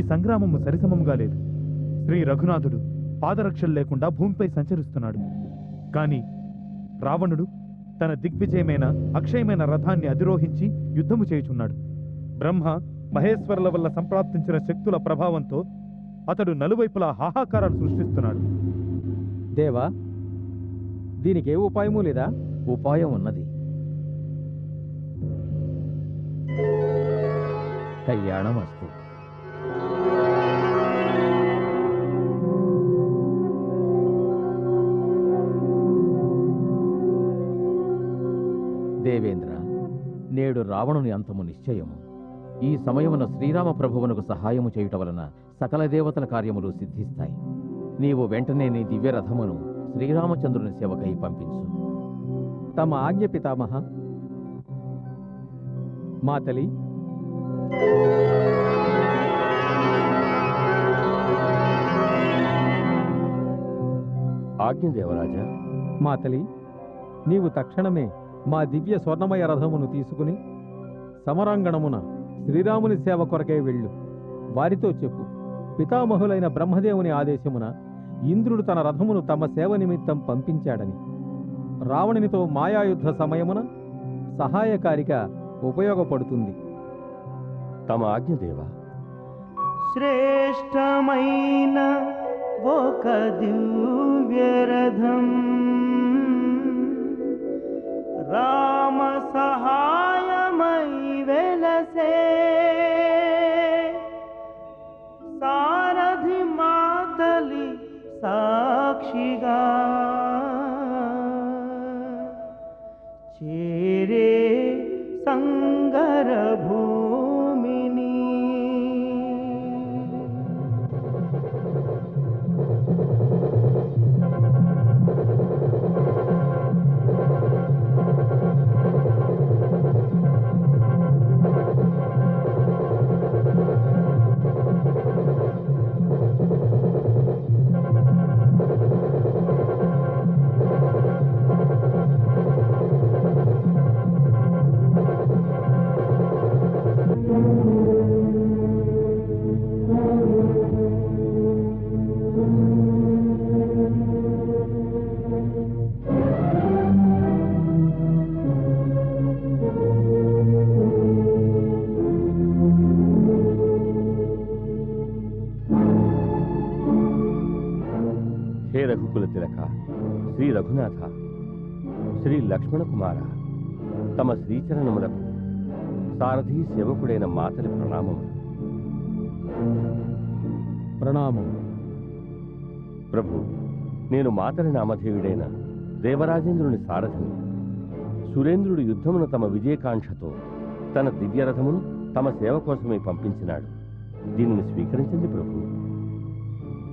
ఈ సంగ్రామము సరిసమంగా లేదు. శ్రీ రఘునాథుడు పాదరక్షలు లేకుండా భూమిపై సంచరిస్తున్నాడు. కాని రావణుడు తన దిగ్విజయమైన అక్షయమైన రథాన్ని అధిరోహించి యుద్ధము చేయుచున్నాడు. బ్రహ్మ మహేశ్వరుల వల్ల సంప్రాప్తించిన శక్తుల ప్రభావంతో అతడు నలువైపులా హాహాకారాలు సృష్టిస్తున్నాడు. దేవా, దీనికి ఏ ఉపాయమూ లేదా? ఉపాయం ఉన్నది. కళ్యాణమస్తు. దేవేంద్ర, నేడు రావణుని అంతము నిశ్చయము. ఈ సమయమున శ్రీరామ ప్రభువునకు సహాయము చేయుట వలన సకల దేవతల కార్యములు సిద్ధిస్తాయి. నీవు వెంటనే నీ దివ్యరథమును శ్రీరామచంద్రుని సేవకై పంపించు. తమ ఆజ్ఞ పితామహ. మాతలి, ఆజ్ఞ దేవరాజా. మాతలి, నీవు తక్షణమే మా దివ్య స్వర్ణమయ రథమును తీసుకుని సమరాంగణమున శ్రీరాముని సేవ కొరకై వెళ్ళు. వారితో చెప్పు, పితామహులైన బ్రహ్మదేవుని ఆదేశమున ఇంద్రుడు తన రథమును తమ సేవ నిమిత్తం పంపించాడని. రావణునితో మాయాయుద్ధ సమయమున సహాయకారిగా ఉపయోగపడుతుంది. తమ ఆజ్ఞ దేవా. శ్రేష్టమైన ఒక దివ్యరథం రామ సహాయమై వెలసే, సారథి మాతలి సాక్షిగా చేరే సంగర భూమిని. హే రఘుకుల తిలక, శ్రీ రఘునాథ, శ్రీ లక్ష్మణ కుమార, తమ శ్రీచరణములకు సారథి సేవకుడైన మాతలి ప్రణామము. ప్రణామం ప్రభు, నేను మాతలి నామధేయుడైన దేవరాజేంద్రుని సారథిని. సురేంద్రుడు యుద్ధమున తమ విజయకాంక్షతో తన దివ్యరథమును తమ సేవ కోసమే పంపించినాడు. దీనిని స్వీకరించండి ప్రభు.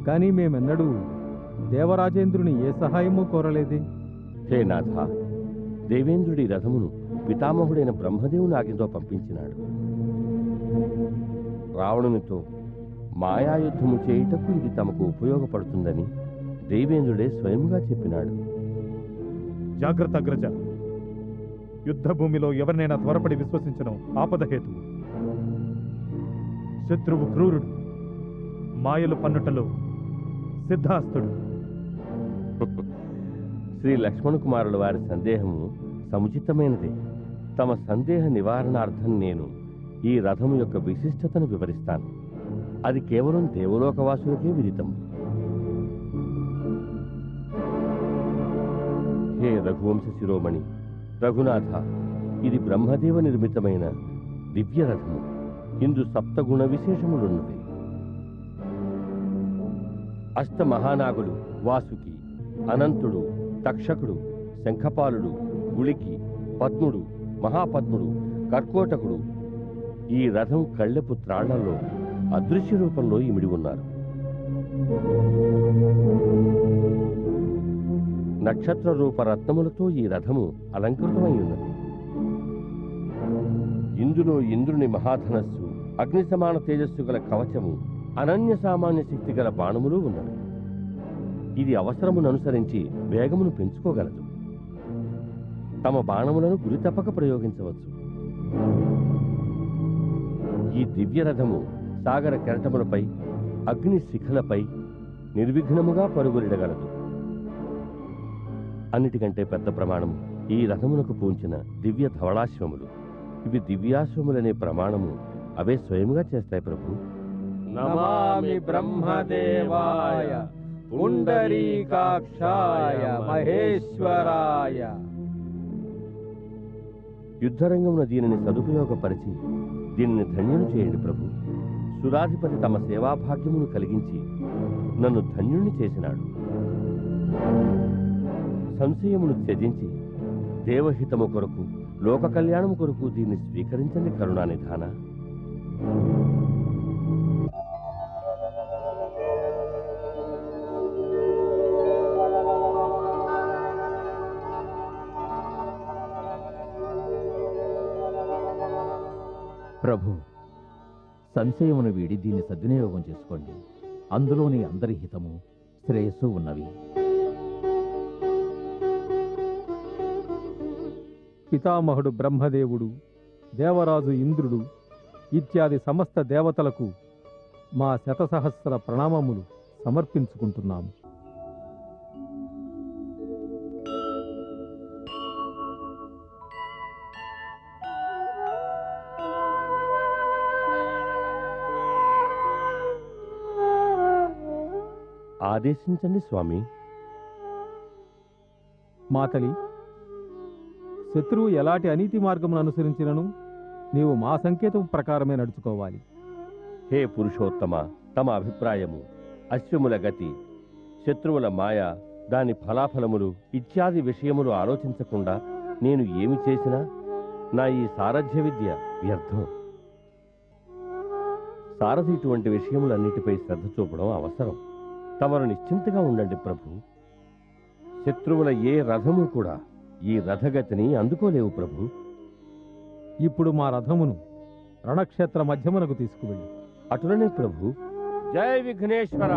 కానీ మేమెన్నడూ దేవరాజేంద్రుని ఏ సహాయమూ కోరలేదే. హే నాథ, దేవేంద్రుడి రథమును పితామహుడైన బ్రహ్మదేవుని ఆజ్ఞతో పంపించినాడు. రావణునితో మాయాయుద్ధము చేయుటకు ఇది తమకు ఉపయోగపడుతుందని దేవేంద్రుడే స్వయంగా చెప్పినాడు. జాగ్రత్త అగ్రజ. యుద్ధ భూమిలో ఎవరినైనా త్వరపడి విశ్వసించడం ఆపదహేతు. శత్రువు క్రూరుడు, మాయలు పన్నుటలో సిద్ధాస్తుడు. శ్రీ లక్ష్మణ కుమారుల వారి సందేహము సముచితమైనదే. తమ సందేహ నివారణార్థం నేను ఈ రథము యొక్క విశిష్టతను వివరిస్తాను. అది కేవలం దేవలోకవాసులకే విదితం. హే రఘువంశ శిరోమణి రఘునాథ, ఇది బ్రహ్మదేవ నిర్మితమైన దివ్య రథము. ఇందు సప్తగుణ విశేషములున్నవి. అష్టమహానాగులు వాసుకి, అనంతుడు, తక్షకుడు, శంఖపాలుడు, గుళికి, పద్ముడు, మహాపద్ముడు, కర్కోటకుడు ఈ రథం కళ్ళెపు త్రాళ్లలో అదృశ్య రూపంలో ఇమిడి ఉన్నారు. నక్షత్ర రూప రత్నములతో ఈ రథము అలంకృతమై ఉన్నది. ఇందులో ఇంద్రుని మహాధనస్సు, అగ్ని సమాన తేజస్సు గల కవచము, అనన్య సామాన్య శక్తి గల బాణములు ఉన్నవి. ఇది అవసరమును అనుసరించి వేగమును పెంచుకోగలదు. తమ బాణములను గురి తప్పక ప్రయోగించవచ్చు. ఈ దివ్య రథము సాగర కెరటములపై అగ్ని శిఖలపై నిర్విఘ్నముగా పరుగులిడగలదు. అన్నిటికంటే పెద్ద ప్రమాణము ఈ రథమునకు పూంచిన దివ్య ధవళాశ్వములు. ఇవి దివ్యాశ్వములనే ప్రమాణము అవే స్వయముగా చేస్తాయి ప్రభు. నమామి బ్రహ్మదేవాయ పుండరీకాక్షాయ మహేశ్వరాయ. యుద్ధరంగమున దీనిని సదుపయోగపరిచి దీనిని ధన్యుని చేయండి ప్రభు. సురాధిపతి తమ సేవాభాగ్యమును కలిగించి నన్ను ధన్యుణ్ణి చేసినాడు. సంశయమును త్యజించి దేవహితము కొరకు లోక కళ్యాణము కొరకు దీన్ని స్వీకరించండి కరుణానిధాన. ప్రభు, సంశయమును వీడి దీన్ని సద్వినియోగం చేసుకోండి. అందులోని అందరి హితము శ్రేయస్సు ఉన్నవి. పితామహుడు బ్రహ్మదేవుడు, దేవరాజు ఇంద్రుడు ఇత్యాది సమస్త దేవతలకు మా శతసహస్ర ప్రణామములు సమర్పించుకుంటున్నాము. ఆదేశించండి స్వామి. మాతలి, శత్రువు ఎలాంటి అనీతి మార్గమును అనుసరించినను నీవు మా సంకేతం ప్రకారమే నడుచుకోవాలి. హే పురుషోత్తమ, తమ అభిప్రాయము, అశ్వముల గతి, శత్రువుల మాయ, దాని ఫలాఫలములు ఇత్యాది విషయములు ఆలోచించకుండా నేను ఏమి చేసినా నా ఈ సారథ్య విద్య వ్యర్థం. సారథి ఇటువంటి విషయములన్నిటిపై శ్రద్ధ చూపడం అవసరం. తమరు నిశ్చింతగా ఉండండి ప్రభు. శత్రువుల ఏ రథము కూడా ఈ రథగతిని అందుకోలేవు ప్రభు. ఇప్పుడు మా రథమును రణక్షేత్ర మధ్యమునకు తీసుకువెళ్ళి. అటులనే ప్రభు. జై విఘ్నేశ్వర.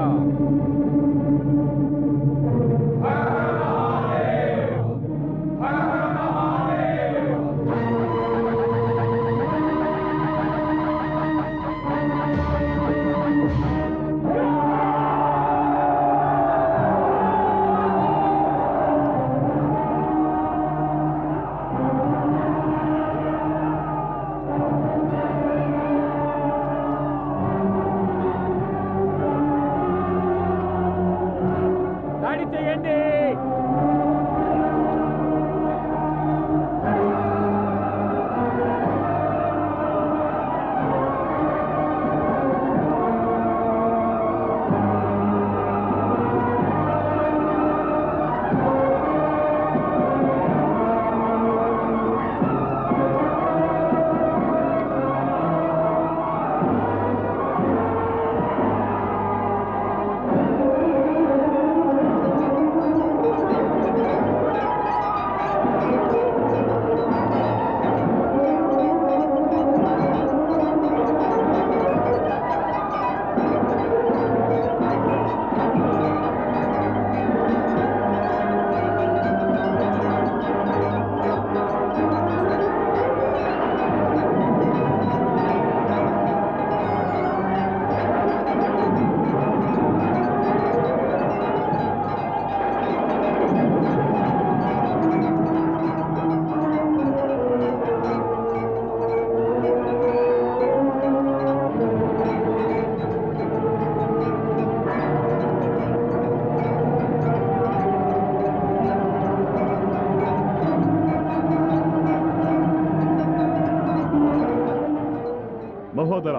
మహోదర,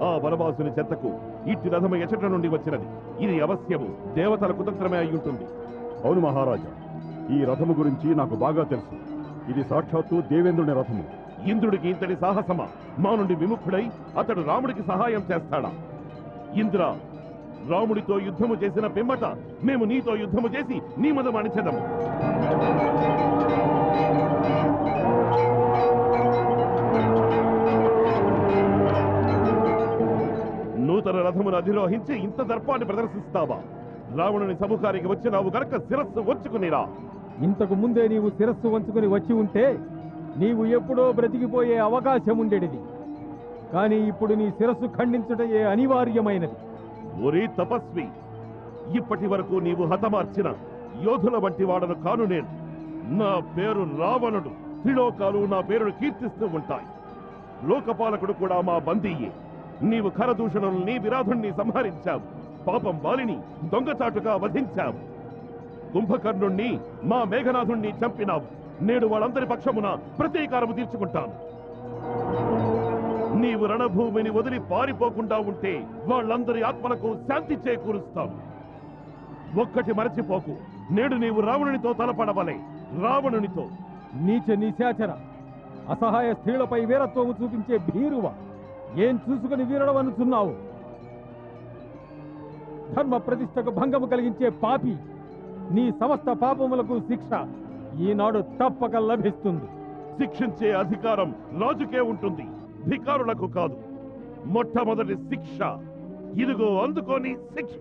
ఆ వనవాసుని చెత్తకు ఇట్టి రథము ఎచట నుండి వచ్చినది. ఇది అవశ్యము దేవతల కుతంత్రమే అయి ఉంటుంది. అవును మహారాజా, ఈ రథము గురించి నాకు బాగా తెలుసు. ఇది సాక్షాత్తు దేవేంద్రుని రథము. ఇంద్రుడికి ఇంతటి సాహసమా? మా నుండి విముఖుడై అతడు రాముడికి సహాయం చేస్తాడా? ఇంద్ర, రాముడితో యుద్ధము చేసిన పిమ్మట మేము నీతో యుద్ధము చేసి నీ మదం అణిచెదము. నూతన రథమును అధిరోహించి ఇంత దర్పాన్ని ప్రదర్శిస్తావా? రావణుని సముఖానికి వచ్చినావు గనక శిరస్సు వంచుకునిరా. ఇంతకు ముందే నీవు శిరస్సు వంచుకుని వచ్చి ఉంటే నీవు ఎప్పుడో బ్రతికిపోయే అవకాశం ఉండేది. కానీ ఇప్పుడు నీ శిరస్సు ఖండించుటయే అనివార్యమైనది. ఒరే తపస్వి, ఇప్పటి వరకు నీవు హతమార్చిన యోధుల వంటి వాడను కాను నేను. నా పేరు రావణుడు. త్రిలోకాలు నా పేరును కీర్తిస్తూ ఉంటాయి. లోకపాలకుడు కూడా మా బందీయే. నీవు ఖరదూషణుల్ని విరాధుణ్ణి సంహరించావు. పాపం బాలిని దొంగచాటుగా వధించావు. కుంభకర్ణుణ్ణి మా మేఘనాథుణ్ణి చంపినావు. నేడు వాళ్ళందరి పక్షమున ప్రతీకారము తీర్చుకుంటాను. నీవు రణభూమిని వదిలి పారిపోకుండా ఉంటే వాళ్ళందరి ఆత్మలకు శాంతి చేకూరుస్తాను. ఒక్కటి మరచిపోకు, నేడు నీవు రావణునితో తలపడవలే. రావణునితో. నీచ నిశాచర, అసహాయ స్త్రీలపై వీరత్వము చూపించే భీరువ, ఏం చూసుకుని వీరడవనుచున్నావు? ధర్మ ప్రతిష్టకు భంగము కలిగించే పాపి, నీ సమస్త పాపములకు శిక్ష ఈనాడు తప్పక లభిస్తుంది. శిక్షించే అధికారం రాజుకే ఉంటుంది, భికారులకు కాదు. మొట్టమొదటి శిక్ష ఇదిగో, అందుకోని శిక్ష.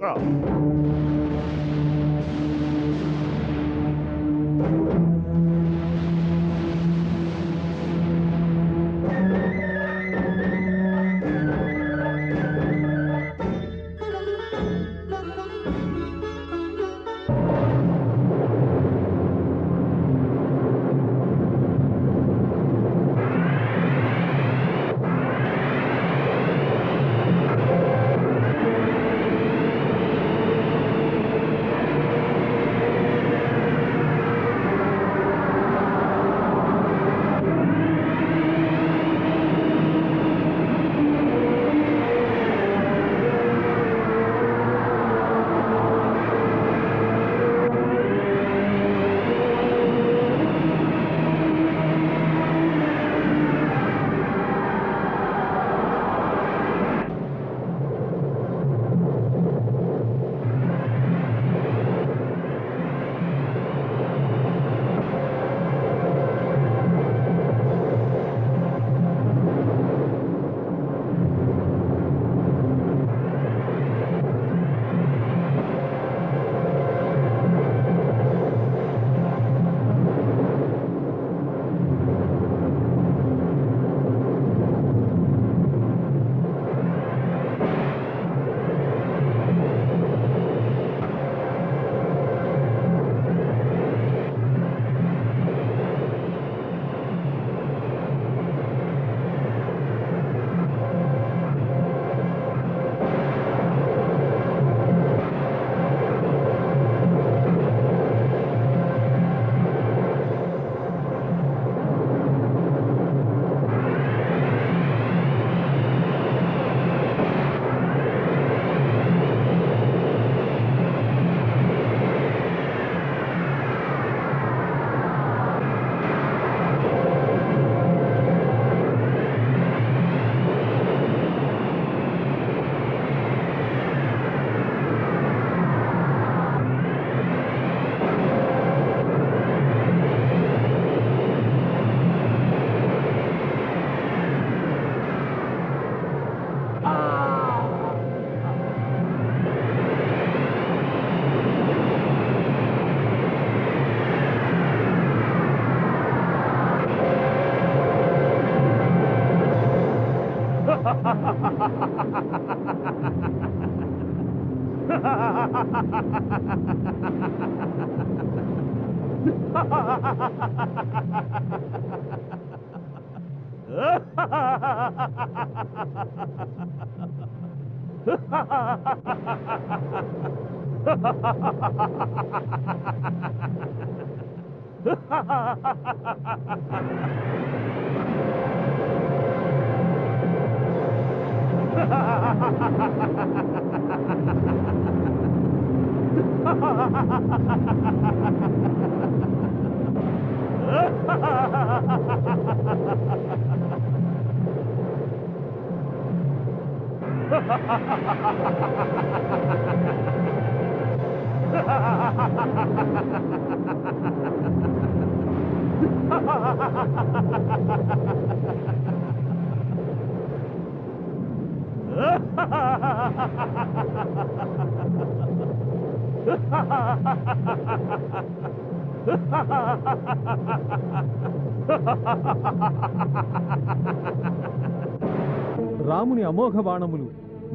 రాముని అమోఘ బాణములు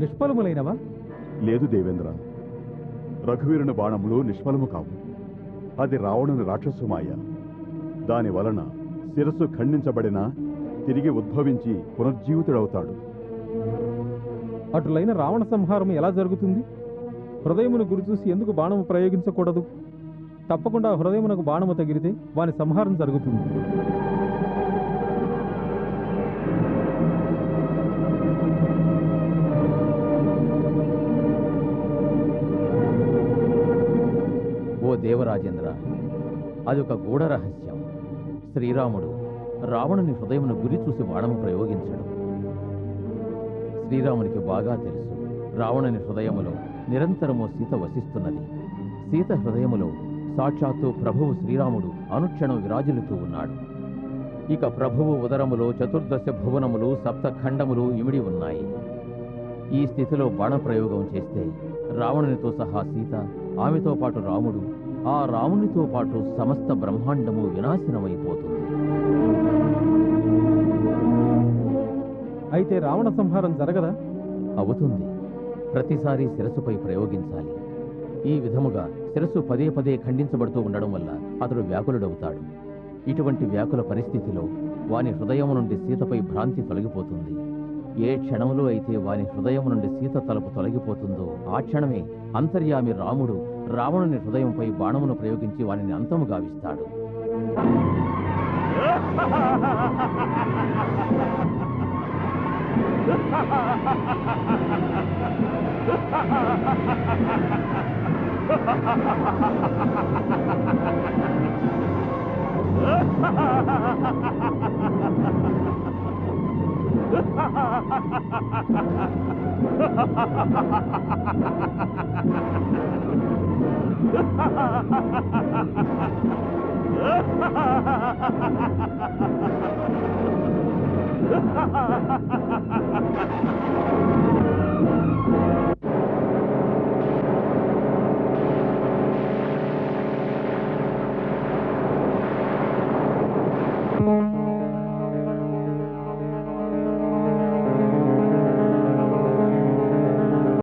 నిష్ఫలములైనవా? లేదు దేవేంద్ర, రఘువీరుని బాణములు నిష్ఫలము కావు. అది రావణుని రాక్షసుమాయ. దాని వలన శిరస్సు ఖండించబడినా తిరిగి ఉద్భవించి పునర్జీవితుడవుతాడు. అటులైన రావణ సంహారం ఎలా జరుగుతుంది? హృదయమును గురిచూసి ఎందుకు బాణము ప్రయోగించకూడదు? తప్పకుండా హృదయమునకు బాణము తగిలితే వాని సంహారం జరుగుతుంది. ఓ దేవరాజేంద్ర, అదొక గూఢ రహస్యం. శ్రీరాముడు రావణుని హృదయమును గురి చూసి బాణము ప్రయోగించడు. శ్రీరామునికి బాగా తెలుసు, రావణుని హృదయములో నిరంతరము సీత వసిస్తున్నది. సీత హృదయములో సాక్షాత్తు ప్రభువు శ్రీరాముడు అనుక్షణం విరాజిల్లుతూ ఉన్నాడు. ఇక ప్రభువు ఉదరములో చతుర్దశ భువనములు సప్తఖండములు ఇమిడి ఉన్నాయి. ఈ స్థితిలో బాణప్రయోగం చేస్తే రావణునితో సహా సీత, ఆమెతో పాటు రాముడు, ఆ రామునితో పాటు సమస్త బ్రహ్మాండము వినాశనమైపోతుంది. అయితే రావణ సంహారం జరగదా? అవుతుంది. ప్రతిసారి శిరస్సుపై ప్రయోగించాలి. ఈ విధముగా శిరస్సు పదే పదే ఖండించబడుతూ ఉండడం వల్ల అతడు వ్యాకులుడవుతాడు. ఇటువంటి వ్యాకుల పరిస్థితిలో వాని హృదయము నుండి సీతపై భ్రాంతి తొలగిపోతుంది. ఏ క్షణములో అయితే వాని హృదయము నుండి సీత తలుపు తొలగిపోతుందో ఆ క్షణమే అంతర్యామి రాముడు రావణుని హృదయంపై బాణమును ప్రయోగించి వానిని అంతము గావిస్తాడు.